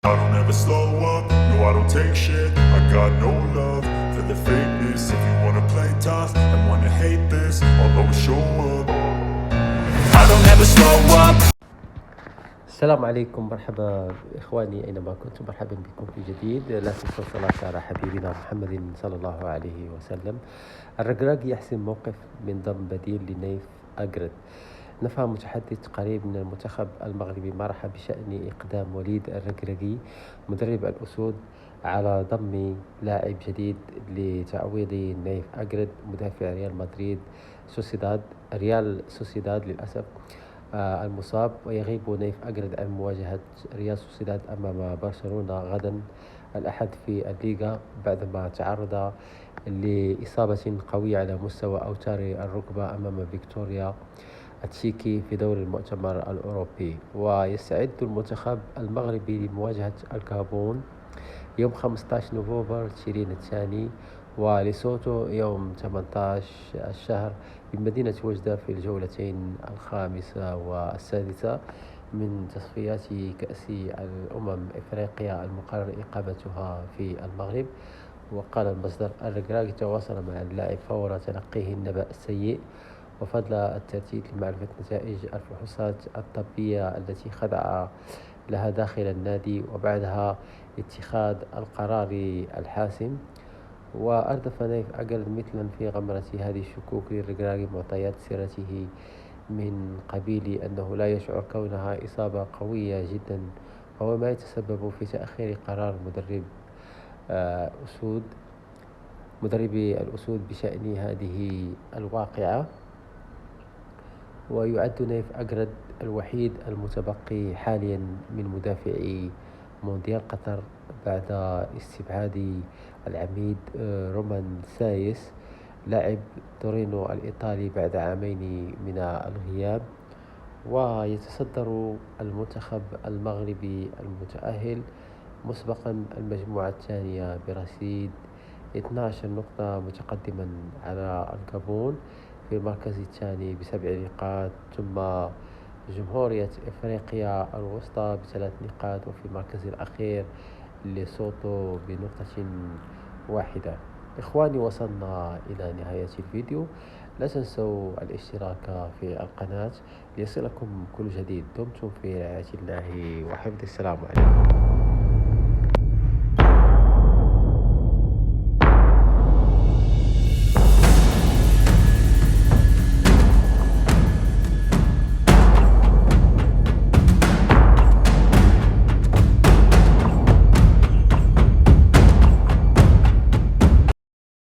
I don't ever slow up, no I don't take shit. I got no love for the fakeness. If you wanna play tough and wanna hate this, I'll always show up. I don't ever slow up. السلام عليكم، مرحبا إخواني أينما كنتم، مرحبا بكم في جديد. لا تنسوا الصلاة على حبيبنا محمد صلى الله عليه وسلم. الركراكي يحسم موقف من ضم بديل لنيف أجرد. نفى متحدث قريب من المنتخب المغربي مرح بشأن إقدام وليد الركراكي مدرب الأسود على ضم لاعب جديد لتعويض نيف أجرد مدافع ريال سوسيداد للأسف المصاب. ويغيب نيف أجرد عن مواجهة ريال سوسيداد أمام برشلونة غدا الأحد في الليغا بعدما تعرض لإصابة قوية على مستوى أوتار الركبة أمام فيكتوريا التشيكي في دور المؤتمر الأوروبي. ويستعد المنتخب المغربي لمواجهة الغابون يوم 15 نوفمبر تشرين الثاني وليسوتو يوم 18 الشهر بمدينة وجدة في الجولتين الخامسة والسادسة من تصفيات كأس الأمم إفريقيا المقرر إقامتها في المغرب. وقال المصدر الركراكي تواصل مع اللاعب فور تلقيه النبأ السيء وفضل الترتيب لمعرفة نتائج الفحوصات الطبية التي خضع لها داخل النادي وبعدها اتخاذ القرار الحاسم. وأردف نايف أجرد مثلا في غمرة هذه الشكوك للركراكي معطيات سيرته من قبيل أنه لا يشعر كونها إصابة قوية جدا، وهو ما يتسبب في تأخير قرار أسود مدربي الأسود بشأن هذه الواقعة. ويعد نايف أجرد الوحيد المتبقي حاليا من مدافعي مونديال قطر بعد استبعاد العميد رومان سايس لاعب تورينو الإيطالي بعد عامين من الغياب. ويتصدر المنتخب المغربي المتأهل مسبقا المجموعة الثانية برصيد 12 نقطة متقدما على الغابون في المركز الثاني ب7 نقاط، ثم جمهورية إفريقيا الوسطى ب3 نقاط، وفي المركز الأخير ليسوتو بنقطة واحدة. إخواني، وصلنا إلى نهاية الفيديو. لا تنسوا الاشتراك في القناة ليصلكم كل جديد. دمتم في رعاية الله وحفظه. السلام عليكم.